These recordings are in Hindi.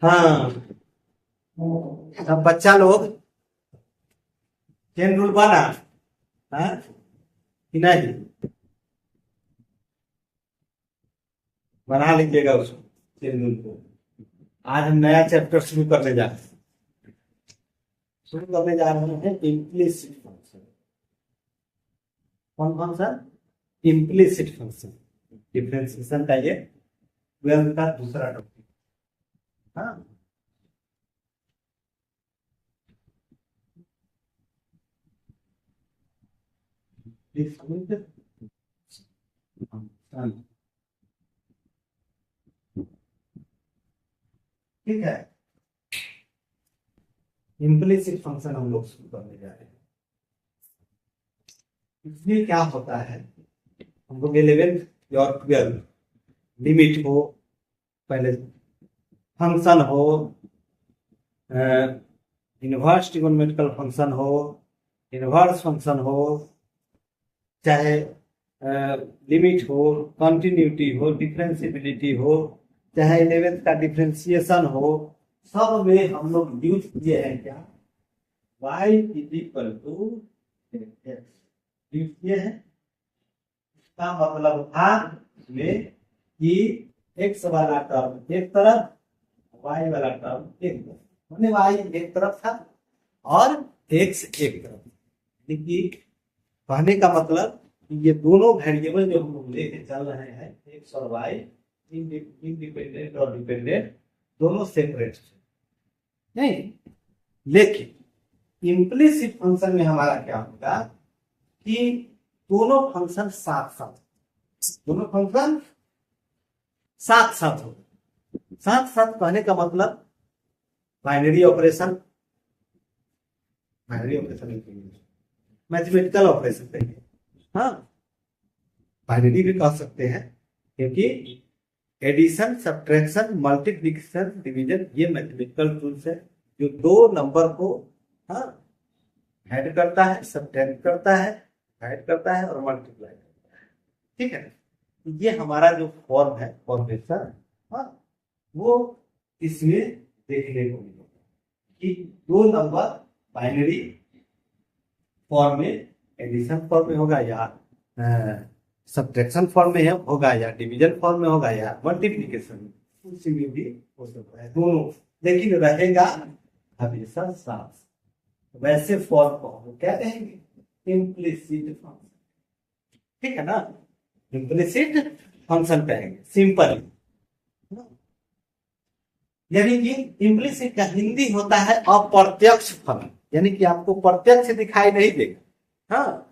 हाँ, अब बच्चा लोग चेन रूल बना, हाँ कि नहीं, बना लीजिएगा उसको, चेन रूल को। आज हम नया चैप्टर शुरू करने जा रहे हैं इम्प्लिसिट फंक्शन। कौन कौन सा? इम्प्लिसिट फंक्शन, डिफरेंशिएशन का ये 12th का दूसरा टॉपिक। हाँ, ठीक है। इम्प्लिसिट फंक्शन हम लोग शुरू करने जा रहे हैं। इसमें क्या होता है, हम लोग 11th और 12th लिमिट हो, पहले फंक्शन हो, इनवर्स ट्रिगोनोमेट्रिकल फंक्शन हो, इनवर्स फंक्शन हो, चाहे लिमिट हो, कंटिन्यूटी हो, डिफरेंशिएबिलिटी हो, चाहे 11th का डिफरेंशिएशन हो, सब में हम लोग यूज किए हैं क्या, y is equal to x use किए हैं। इसका मतलब था में कि x वाला टर्म एक तरफ, y वाला टर्म एक तरफ, मैंने y एक तरफ था और x एक तरफ। देखिए, कहने का मतलब ये दोनों वेरिएबल जो हम लोग लेके चल रहे हैं, x और y, इंडिपेंडेंट और डिपेंडेंट, दोनों सेपरेट नहीं। लेकिन इम्प्लिसिट फंक्शन में हमारा क्या होगा कि दोनों फंक्शन साथ साथ हो। साथ साथ कहने का मतलब बाइनरी ऑपरेशन, मैथमेटिकल ऑपरेशन कहिए, हाँ बाइनरी भी कह सकते हैं, क्योंकि एडिशन, सब्ट्रैक्शन, मल्टीप्लिकेशन, डिवीजन ये मैथमेटिकल टूल्स है जो दो नंबर को हाँ ऐड करता है, सब्ट्रैक्ट करता है, ऐड करता है और मल्टीप्लाई करता है। ठीक है, ये हमारा जो फॉर्म है फॉर्मेशन, हाँ वो इसमें देखने को मिलेगा कि दो नंबर बाइनरी फॉर्म में, एडिशन फॉर्म में होगा या सब्ट्रैक्शन फॉर्म में होगा या डिवीजन फॉर्म में होगा या मल्टीप्लिकेशन, उसी में भी हो सकता है दोनों, लेकिन रहेगा हमेशा साथ। वैसे फॉर्म को हम क्या कहेंगे, इम्प्लिसिट फंक्शन। ठीक है ना, इम्प्लिसिट फंक्शन कहेंगे सिंपल। यानी कि इम्प्लिसिट का हिंदी होता है अप्रत्यक्ष फल, यानी कि आपको प्रत्यक्ष दिखाई नहीं देगा। हाँ,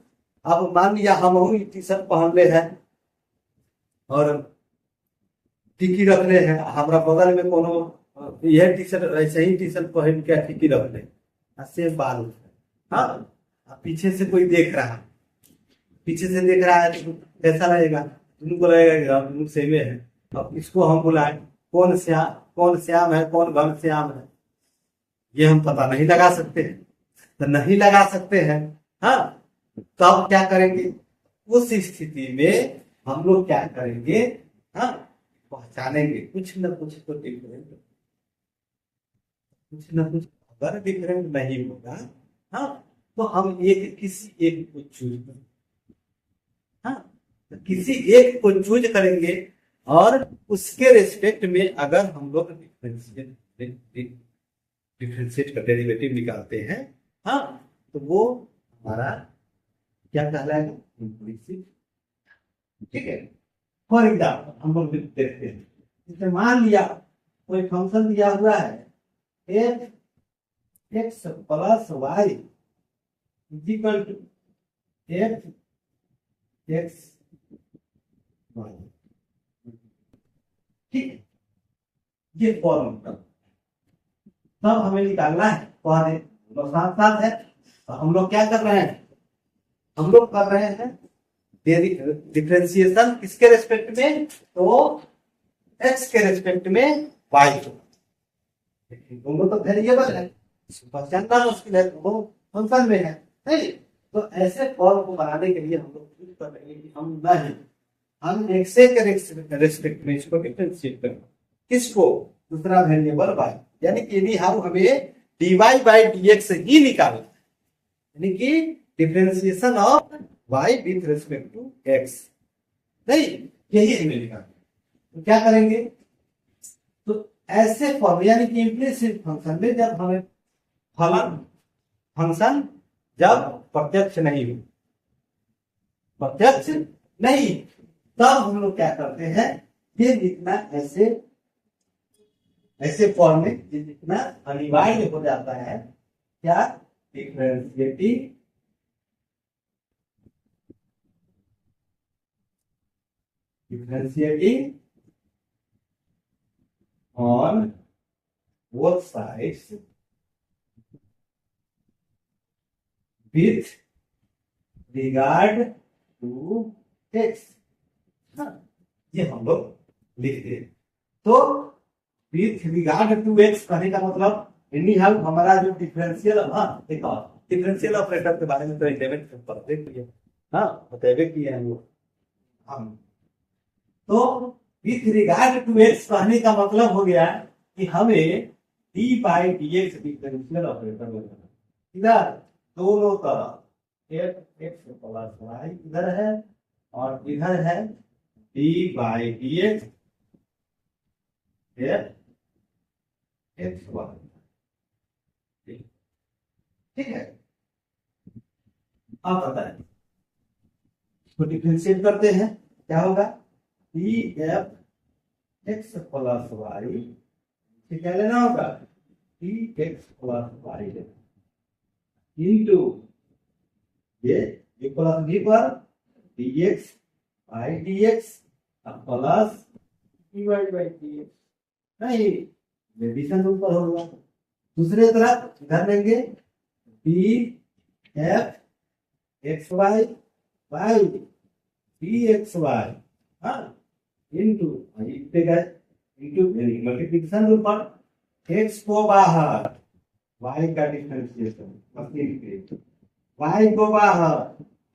अब मान लिया हम टी शर्ट पहन ले हैं और टिकी रख ले हैं, हमारा बगल में कोनो यह टी शर्ट, ऐसे ही टी शर्ट पहन के टिकी रख ले, से बाल, हाँ पीछे से कोई देख रहा है, पीछे से देख रहा है तो कैसा लगेगा, तुमको लगेगा तुम सेवे है। अब इसको हम बुलाए, कौन श्याम है, कौन घनश्याम है, ये हम पता नहीं लगा सकते हैं, तो नहीं लगा सकते हैं। हाँ, तो अब क्या करेंगे, उस स्थिति में हम लोग क्या करेंगे, हाँ पहचानेंगे कुछ न कुछ तो डिफरेंट, कुछ न कुछ अगर डिफरेंट नहीं होगा, हाँ तो हम किसी एक को चूज करेंगे। हाँ, तो किसी एक को चूज करेंगे और उसके रेस्पेक्ट में अगर हम लोग डिफरेंशिएट का डेरिवेटिव निकालते हैं, हाँ तो वो हमारा क्या कहलाएगा, इम्प्लिसिट। ठीक है, फॉर एग्जाम्पल हम लोग देखते हैं, जैसे मान लिया कोई फंक्शन दिया हुआ है f x plus y equal to f x y. ठीक है, ये फॉर्म तब हमें निकालना है, तो साथ साथ है, तो हम लोग क्या कर रहे हैं, हम लोग कर रहे हैं डिफरेंशिएशन किसके रेस्पेक्ट में, तो एक्स के रेस्पेक्ट में वाई को। दोनों तो वेरिएबल है, पहचानना मुश्किल है, वो फंक्शन में है नहीं। तो ऐसे फॉर्म को बनाने के लिए हम लोग चूज कर रहे हैं कि हम एक्स के रेस्पेक्ट में इसको डिफरेंशिएट करें, किसको, दूसरा वेरिएबल वाई, यानी कि यदि हम हमें डीवाई बाई डीएक्स ही निकालना है, यानी कि differentiation of y with respect to x, नहीं यही हमें निकालना है। तो क्या करेंगे, तो ऐसे फॉर्म यानी कि इम्प्लिसिट फंक्शन में जब हमें फलन फंक्शन जब प्रत्यक्ष नहीं हो, प्रत्यक्ष नहीं, तब हम लोग क्या करते हैं, ये लिखना ऐसे ऐसे फॉर्म में ये लिखना अनिवार्य हो जाता है, क्या, differentiating on both sides with regard to x। हाँ, ये हम लोग लिख दे। तो विथ रिगार्ड टू एक्स कहने का मतलब एनी हाउ हमारा जो डिफरेंशियल, हाँ देखो डिफरेंशियल ऑपरेटर के बारे में तो इलेवेंथ पढ़ते किए, हाँ बतेबे किए हम लोग हम। तो विथ रिगार्ड टू एक्स कहने का मतलब हो गया कि हमें D by d x differential operator लगाना, इधर दोनों तरफ एफ एक्स प्लस वाई इधर है और इधर है d by d x f x y, ठीक है। अब बताएं, इसको डिफरेंशिएट करते हैं, क्या होगा, d f x plus y, क्या लेना होगा, d x plus y into ये प्लस बी पर d x by d x plus d y by d x, नहीं डिवीजन ऊपर होगा। दूसरे तरफ इधर लेंगे d f x y by d x y, हाँ इंटू इंटू मल्टीप्लिकेशन ऊपर एक्स को बाहर, वाई का डिफरेंशिएशन मशीन पे, वाई को बाहर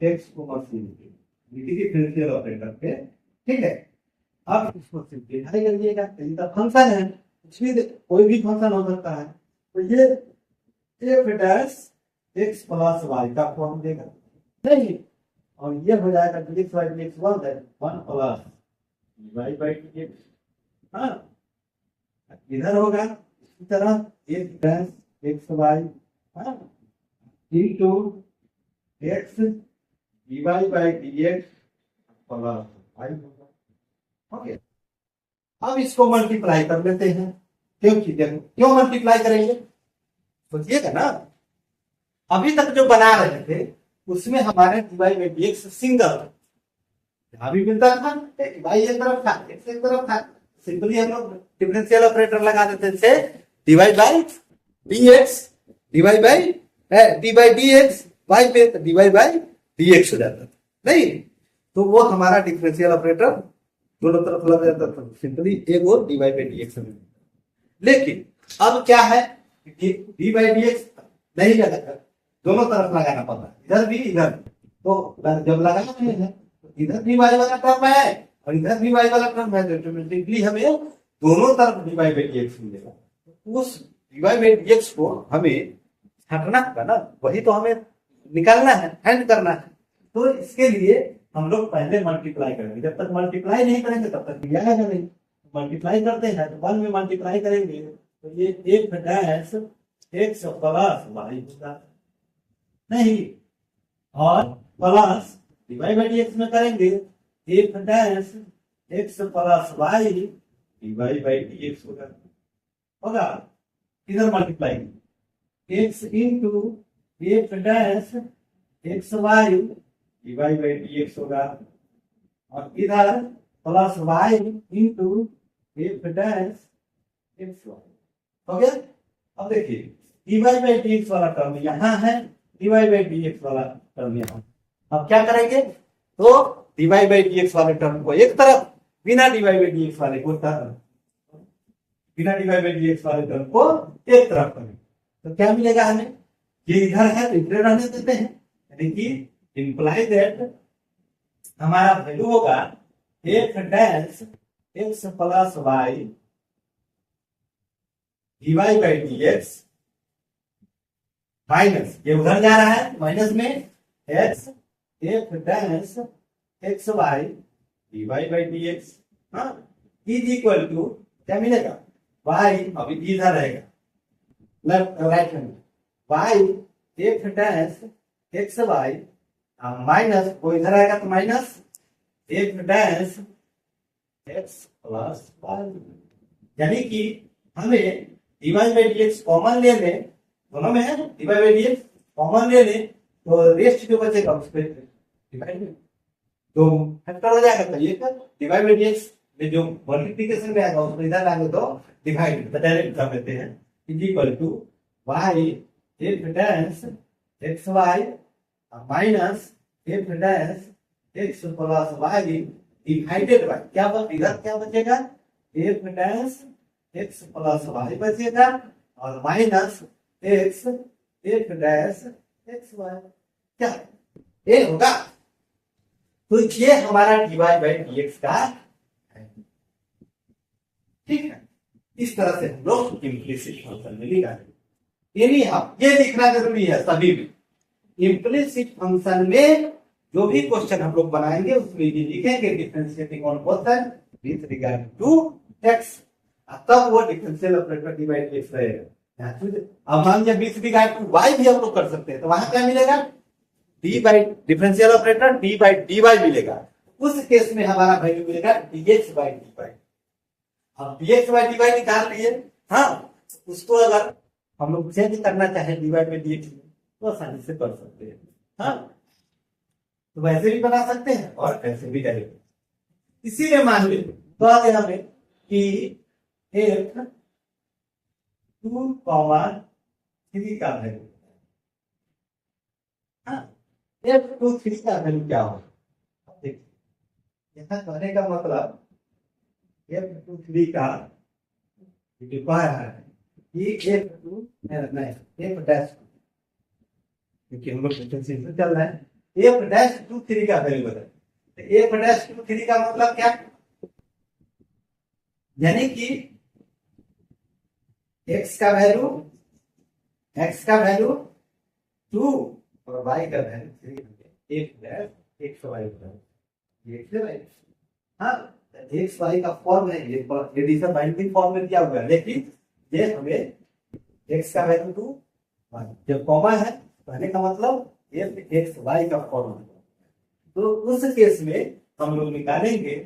एक्स को मशीन पे, डिफरेंशियल ऑपरेटर पे, ठीक है। अब इसको सिंप्लीफाई करिएगा, तो फंक्शन है, कोई भी फंक्शन हो सकता है, तो ये f dash x plus y का फॉर्म देगा, नहीं और ये हो जाएगा d x y d x one plus y by d x, हाँ इधर होगा इसी तरह एफ डैश एक्स वाई, हाँ into x d y by d x plus y होगा, ओके। अब इसको मल्टीप्लाई कर लेते हैं, क्योंकि देखो क्यों मल्टीप्लाई करेंगे, सोचिएगा ना, अभी तक जो बना रहे थे उसमें हमारे Dibai by d x single यहां भी मिलता था, डिवाई एक तरफ था एक्स एक तरफ था, सिंपली हम लोग डिफरेंशियल ऑपरेटर लगा देते थे, divide by d x divide by d by d x y पे डिवाइड बाई डी एक्स हो जाता था, नहीं तो वो हमारा डिफरेंशियल ऑपरेटर दोनों तरफ लग जाता था, सिंपली एक और D by by d x. लेकिन अब क्या है, डी बाई डी एक्स नहीं लगाकर दोनों तरफ लगाना पड़ता है, इधर भी इधर, तो जब लगाना है तो इधर भी वाई वाला टर्म है और इधर भी वाई वाला टर्म है, ऑटोमेटिकली हमें दोनों तरफ D by by d x मिलेगा। उस D by by d x को हमें हटना होगा ना, वही तो हमें निकालना है, हैंड करना है, तो इसके लिए हम लोग पहले मल्टीप्लाई करेंगे, जब तक मल्टीप्लाई नहीं करेंगे तब तक भी आएगा नहीं, मल्टीप्लाई करते हैं तो वन में मल्टीप्लाई करेंगे तो ये f dash x plus y होगा, नहीं और plus divide by d x में करेंगे f dash x plus y divide by d x होगा, इधर multiply x into f dash x y divide by d x होगा और इधर plus y into f dash x y हो गया। अब देखिए डिवाइड बाई डी एक्स वाला टर्म यहाँ है, डिवाइड बाई डी एक्स वाला टर्म यहाँ, अब क्या करेंगे, तो डिवाइड बाई डी एक्स वाले टर्म को एक तरफ, बिना डिवाइड बाई डी एक्स वाले को बिना डिवाइड बाई डी एक्स वाले टर्म को एक तरफ करेंगे, तो क्या मिलेगा हमें, ये इधर है तो इधर रहने देते हैं, यानी कि इंप्लाई दैट हमारा वैल्यू होगा f dash x plus y dy by d x minus, ये उधर जा रहा है माइनस में, x f dash x y d y by d x, हाँ इज इक्वल टू क्या मिलेगा, वाई अभी इधर रहेगा left right hand, y f dash x Y minus, वो इधर आएगा तो minus f dash x plus y, यानी कि हमें d y by d x common ले लें, दोनों में है d y by d x common ले लें तो रेस्ट जो बचेगा उस पर डिवाइड में तो फैक्टर हो जाएगा, तो ये डिवाइड बाई डी एक्स में जो मल्टीप्लिकेशन में आएगा उसको इधर लाएंगे तो डिवाइड डायरेक्ट कर देते हैं, is equal to y f dash x Y minus f dash x plus y divided by क्या इधर क्या बचेगा, f dash x plus y बचेगा और minus x f dash x y, क्या ये होगा, तो ये हमारा dy बाई dx का है, ठीक है। इस तरह से हम लोग इम्प्लिसिट फंक्शन में लिखेंगे, यानी अब ये लिखना जरूरी है सभी में, इम्प्लिसिट फंक्शन में जो भी क्वेश्चन हम लोग बनाएंगे उसमें ये लिखेंगे differentiating on both side with regard to x, तब वो differential operator dy by dx रहेगा। अब हम जब विद रिगार्ड टू y भी हम लोग कर सकते हैं तो वहां क्या मिलेगा, d by differential operator d by d y मिलेगा, उस केस में हमारा वैल्यू मिलेगा dx बाई डी वाई, हम dx बाई डी वाई निकाल लिए, हाँ उसको अगर हम लोग चेंज करना चाहे डी वाई बाई dx में तो आसानी से कर सकते हैं, हाँ तो वैसे भी बना सकते हैं और ऐसे भी करेंगे, इसीलिए मान ली तो आगे हमें कि एक 2,3 का वैल्यू, हाँ F23 का वैल्यू क्या होगा, देखिए यहाँ कहने का मतलब F23 का लिखवाया है कि F2 नहीं F डैश, क्योंकि हम लोग डिफरेंशिएशन चल रहा है, F डैश 23 का वैल्यू बताए, तो F डैश 23 का मतलब क्या, यानी कि x का वैल्यू 2 और y का वैल्यू 3, एक डैश एक्स वाई हाँ एक्स वाई का फॉर्म है ये, एडिशन बाइंडिंग फॉर्म में दिया हुआ है, लेकिन ये हमें x का वैल्यू 2 जब कॉमा है कहने का मतलब ये एक्स वाई का फॉर्म है, तो उस केस में हम लोग निकालेंगे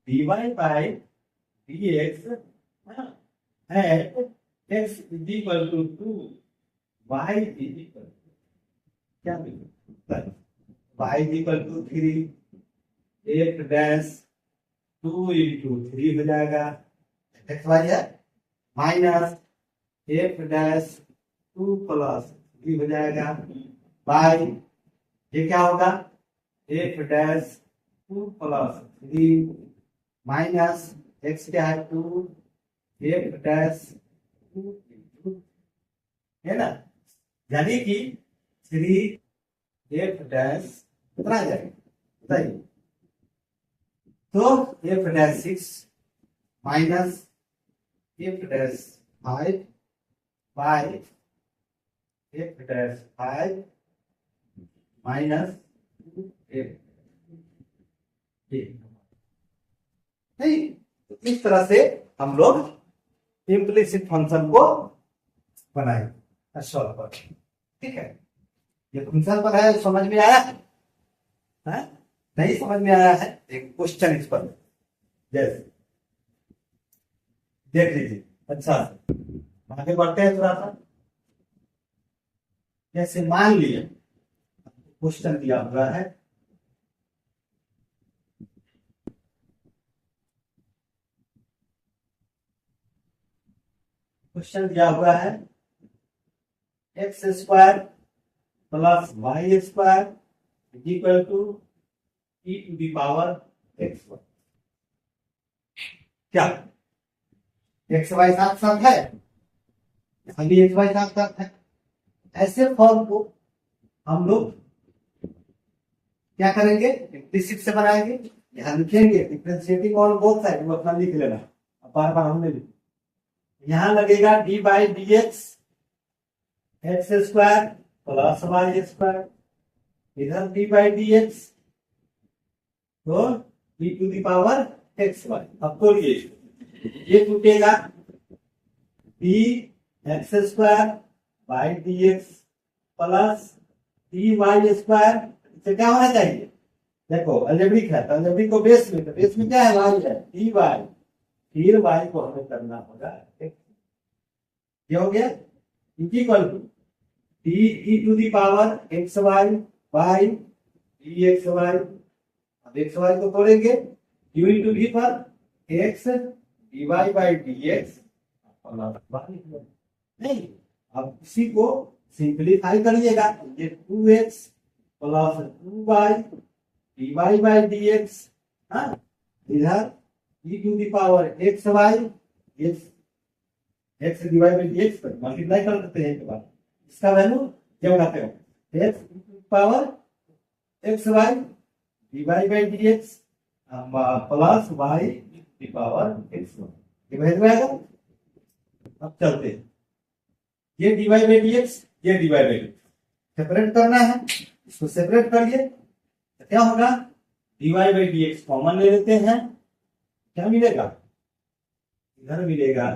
dy by dx at x is equal to 2, y is equal to क्या मिलेगा, y is equal to 3, f dash 2 into 3 हो जाएगा, x y है माइनस f डैश 2 प्लस 3 हो जाएगा, y ये क्या होगा, f dash 2 plus 3 minus x क्या है 2 f डैश 2 है ना, यानी कि 3 f डैश कितना आ जाएगा बताइए, तो f dash 6 minus f dash 5 by f dash 5 minus f, नहीं इस तरह से हम लोग इम्प्लिसिट फंक्शन को बनाएंगे सॉल्व कर, ठीक है। ये फंक्शन पर है, समझ में आया है, नहीं समझ में आया है एक क्वेश्चन इस पर जैसे देख लीजिए, अच्छा आगे बढ़ते हैं थोड़ा सा, जैसे मान लिए क्वेश्चन दिया हुआ है, क्वेश्चन दिया हुआ है x square plus y square equal to e to the power x, क्या एक्स वाई साथ साथ है, अभी एक्स वाई साथ साथ है, ऐसे फॉर्म को हम लोग क्या करेंगे इम्प्लिसिट से बनाएंगे, यहां लिखेंगे डिफरेंशिएटिंग ऑन बोथ साइड, वो अपना लिख लेना, बार बार हमने यहां लगेगा d by d x square plus y square, इधर डी बाई डी एक्स तो d to the power x y. अब तोड़िए, ये टूटेगा d x square by d x plus d y square, इससे क्या होना चाहिए? देखो अलजेब्रिक है तो अलजेब्रिक को बेस में, तो बेस में क्या है? वाई है, डी वाई, फिर वाई को हमें करना होगा एक्स। क्या हो गया? Equal to d e to the power x y by d x y. अब एक्स वाई को तोड़ेंगे, यू इंटू वी पर x d y by d x नहीं। अब इसी को सिंप्लीफाई करिएगा, ये 2x plus 2y d y by d x, इधर e to the power x y x divide by d x पर मल्टीप्लाई कर देते हैं एक बार, इसका वैल्यू क्या बनाते हो? X power x y divide by d x plus y d power x y, ये वैल्यू आएगा। अब चलते हैं, ये डिवाइड बाई डी एक्स, ये डिवाइड बाई सेपरेट करना है, इसको सेपरेट करिए तो क्या होगा? Divide by d x common ले लेते हैं, क्या मिलेगा? इधर मिलेगा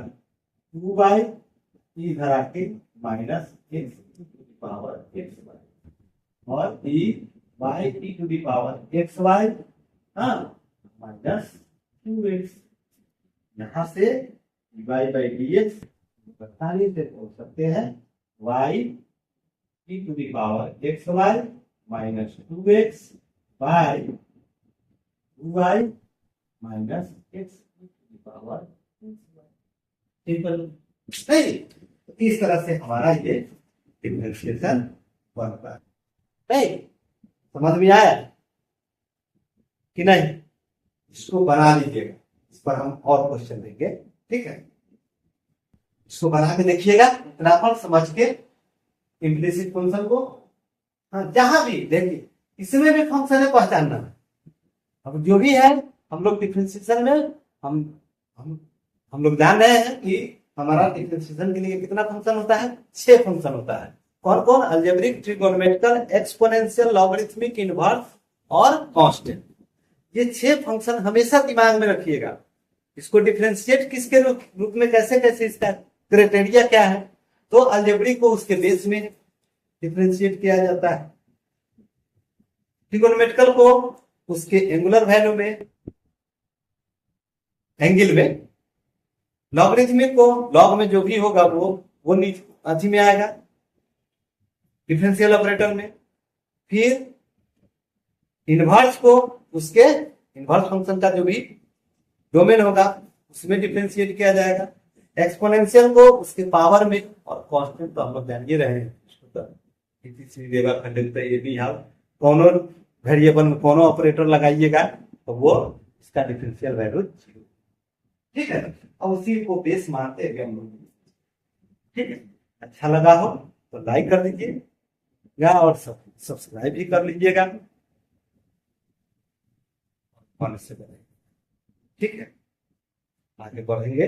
2 बाई, इधर आके minus X power x Y और D by T to the power x Y minus 2x। यहां से डिवाइड बाई डी एक्स आसानी से बोल सकते हैं y t to the power x Y minus 2x by 2y minus x to the power simple. नहीं, इस तरह से हमारा ये डिफरेंशिएशन बनता है। नहीं समझ में आया कि नहीं? इसको बना लीजिएगा, इस पर हम और क्वेश्चन देंगे, ठीक है? इसको बना के देखिएगा, इतना पर समझ के इम्प्लिसिट फंक्शन को, जहां भी देखिए इसमें भी फंक्शन है पहचानना। अब जो भी है हम लोग डिफरेंशिएशन में हम लोग जान रहे हैं कि हमारा डिफरेंशिएशन के लिए कितना फंक्शन होता है? 6 फंक्शन होता है। कौन कौन? Algebraic, trigonometrical, exponential, logarithmic, inverse और कांस्टेंट। ये 6 फंक्शन हमेशा दिमाग में रखिएगा। इसको डिफरेंशिएट किसके रूप में, कैसे कैसे, इसका क्राइटेरिया क्या है? तो अलजेब्रिक को उसके बेस में डिफरेंशिएट किया जाता है, ट्रिगोनोमेट्रिकल को उसके एंगुलर वैल्यू में, एंगल में, लॉगरिथमिक को लॉग में जो भी होगा वो नीचे में आएगा डिफरेंशियल ऑपरेटर में। फिर इनवर्स को उसके इनवर्स फंक्शन का जो भी डोमेन होगा उसमें डिफरेंशिएट किया जाएगा। एक्सपोनेंशियल को उसके पावर में, और कांस्टेंट तो हम लोग जान ही रहे हैं, ये भी आप कोनो वेरिएबल में कोनो ऑपरेटर लगाइएगा तो वो इसका डिफरेंशियल वैल्यू 0, ठीक है? और उसी को बेस मानते हुए हम लोग, ठीक है? अच्छा लगा हो तो लाइक कर दीजिएगा और सब्सक्राइब भी कर लीजिएगा, ठीक है? आगे बढ़ेंगे।